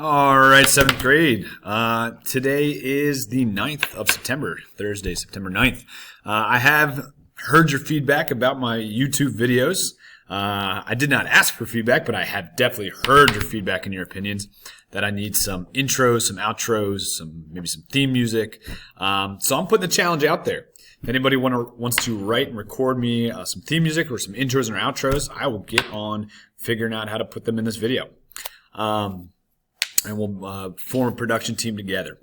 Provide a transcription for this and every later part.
All right, seventh grade. Today is the 9th of September, Thursday, September 9th. I have heard your feedback about my YouTube videos. I did not ask for feedback, but I have definitely heard your feedback and your opinions that I need some intros, some outros, maybe some theme music. So I'm putting the challenge out there. If anybody wants to write and record me some theme music or some intros and outros, I will get on figuring out how to put them in this video. And we'll form a production team together.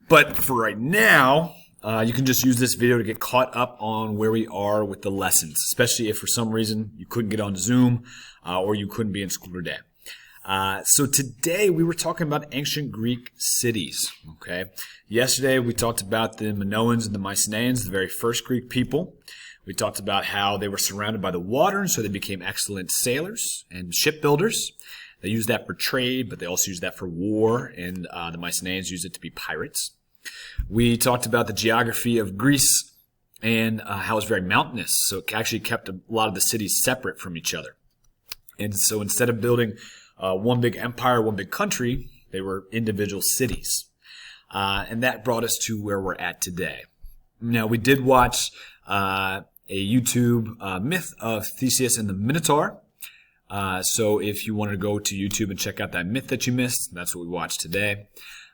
But for right now, you can just use this video to get caught up on where we are with the lessons, especially if for some reason you couldn't get on Zoom or you couldn't be in school today. So today we were talking about ancient Greek cities. Okay. Yesterday we talked about the Minoans and the Mycenaeans, the very first Greek people. We talked about how they were surrounded by the water, and so they became excellent sailors and shipbuilders. They used that for trade, but they also used that for war, and the Mycenaeans used it to be pirates. We talked about the geography of Greece and how it was very mountainous, so it actually kept a lot of the cities separate from each other. And so instead of building one big empire, one big country, they were individual cities. And that brought us to where we're at today. Now, we did watch a YouTube myth of Theseus and the Minotaur. So if you wanted to go to YouTube and check out that myth that you missed, that's what we watched today.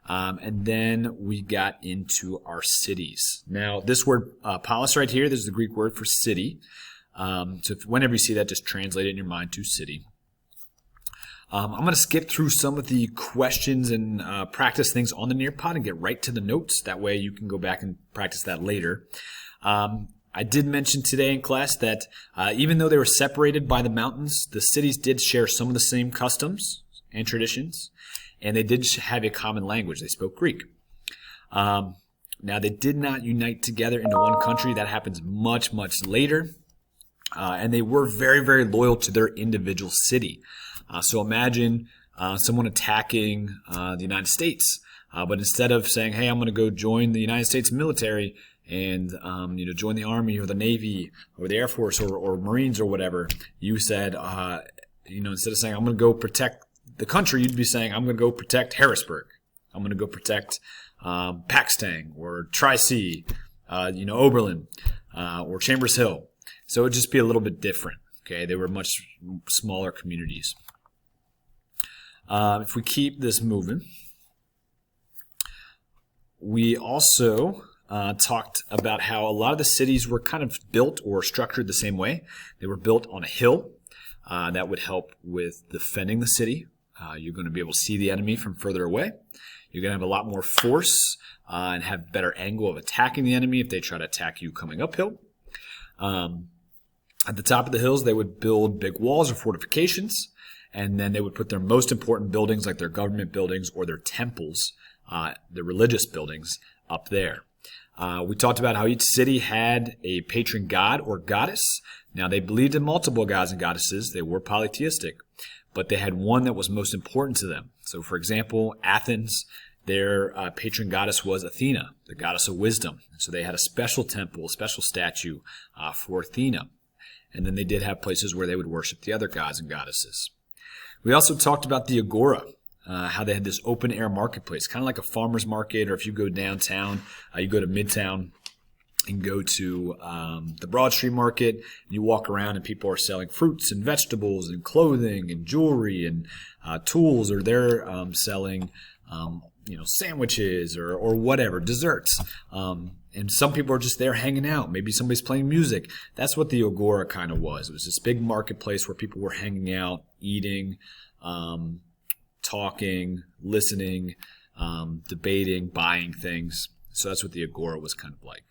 And then we got into our cities. Now, this word polis right here, this is the Greek word for city. So whenever you see that, just translate it in your mind to city. I'm going to skip through some of the questions and practice things on the Nearpod and get right to the notes. That way you can go back and practice that later. I did mention today in class that even though they were separated by the mountains, the cities did share some of the same customs and traditions, and they did have a common language. They spoke Greek. Now, they did not unite together into one country. That happens much, much later, and they were very, very loyal to their individual city. So imagine someone attacking the United States, but instead of saying, hey, I'm going to go join the United States military, and join the Army or the Navy or the Air Force or Marines or whatever, you said, instead of saying, I'm going to go protect the country, you'd be saying, I'm going to go protect Harrisburg. I'm going to go protect Paxtang or Tri-C, Oberlin or Chambers Hill. So it would just be a little bit different. Okay, they were much smaller communities. If we keep this moving, we also talked about how a lot of the cities were kind of built or structured the same way. They were built on a hill. That would help with defending the city. You're going to be able to see the enemy from further away. You're going to have a lot more force and have better angle of attacking the enemy if they try to attack you coming uphill. At the top of the hills, they would build big walls or fortifications, and then they would put their most important buildings, like their government buildings or their temples, their religious buildings, up there. We talked about how each city had a patron god or goddess. Now, they believed in multiple gods and goddesses. They were polytheistic, but they had one that was most important to them. So, for example, Athens, their patron goddess was Athena, the goddess of wisdom. So they had a special temple, a special statue for Athena. And then they did have places where they would worship the other gods and goddesses. We also talked about the agora. How they had this open air marketplace, kind of like a farmer's market, or if you go downtown, you go to Midtown and go to the Broad Street Market, and you walk around and people are selling fruits and vegetables and clothing and jewelry and tools, or they're selling sandwiches or whatever, desserts. And some people are just there hanging out. Maybe somebody's playing music. That's what the agora kind of was. It was this big marketplace where people were hanging out, eating, talking, listening, debating, buying things. So that's what the agora was kind of like.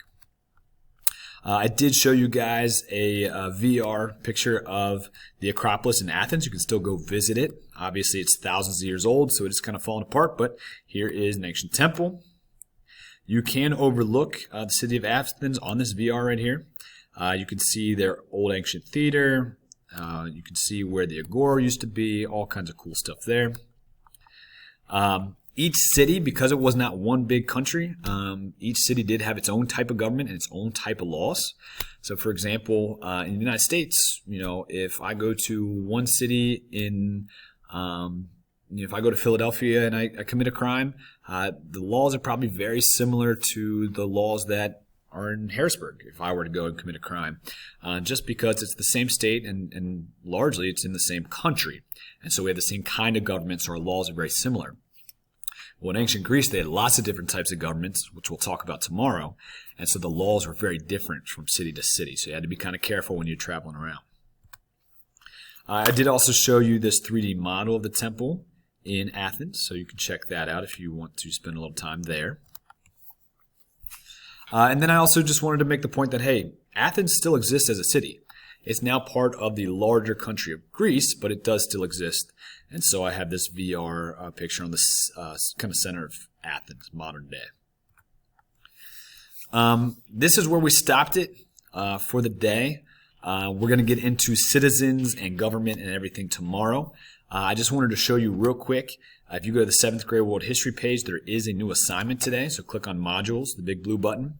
I did show you guys a VR picture of the Acropolis in Athens. You can still go visit it. Obviously, it's thousands of years old, so it's kind of fallen apart, but here is an ancient temple. You can overlook the city of Athens on this VR right here. You can see their old ancient theater. You can see where the agora used to be, all kinds of cool stuff there. Each city, because it was not one big country, each city did have its own type of government and its own type of laws. So, for example, in the United States, if I go to one city in, if I go to Philadelphia and I commit a crime, the laws are probably very similar to the laws that are in Harrisburg if I were to go and commit a crime, just because it's the same state and largely it's in the same country. And so we have the same kind of government, so our laws are very similar. Well, in ancient Greece, they had lots of different types of governments, which we'll talk about tomorrow. And so the laws were very different from city to city. So you had to be kind of careful when you're traveling around. I did also show you this 3D model of the temple in Athens. So you can check that out if you want to spend a little time there. And then I also just wanted to make the point that, hey, Athens still exists as a city. It's now part of the larger country of Greece, but it does still exist. And so I have this VR picture on this kind of center of Athens, modern day. This is where we stopped it for the day. We're going to get into citizens and government and everything tomorrow. I just wanted to show you real quick. If you go to the 7th grade world history page, there is a new assignment today. So click on modules, the big blue button.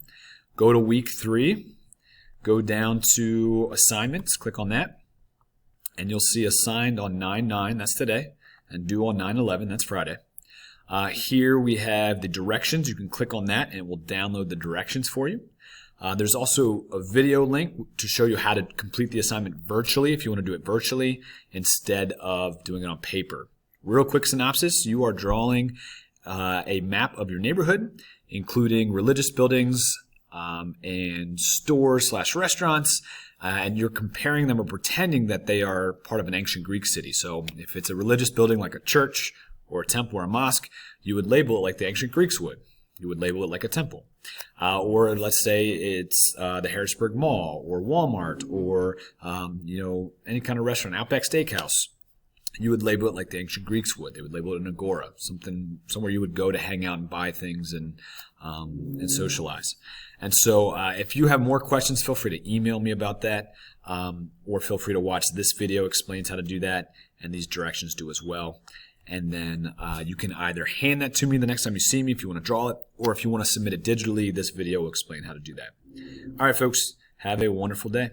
Go to week 3. Go down to assignments, click on that, and you'll see assigned on 9/9, that's today, and due on 9/11, that's Friday. Here we have the directions. You can click on that and it will download the directions for you. There's also a video link to show you how to complete the assignment virtually if you want to do it virtually instead of doing it on paper. Real quick synopsis, you are drawing a map of your neighborhood, including religious buildings, and stores / restaurants, and you're comparing them or pretending that they are part of an ancient Greek city. So if it's a religious building like a church or a temple or a mosque, you would label it like the ancient Greeks would. You would label it like a temple. Or let's say it's the Harrisburg Mall or Walmart or any kind of restaurant, Outback Steakhouse. You would label it like the ancient Greeks would. They would label it an agora, somewhere you would go to hang out and buy things and socialize. And so if you have more questions, feel free to email me about that, or feel free to watch this video explains how to do that, and these directions do as well. And then you can either hand that to me the next time you see me if you want to draw it, or if you want to submit it digitally, this video will explain how to do that. All right, folks, have a wonderful day.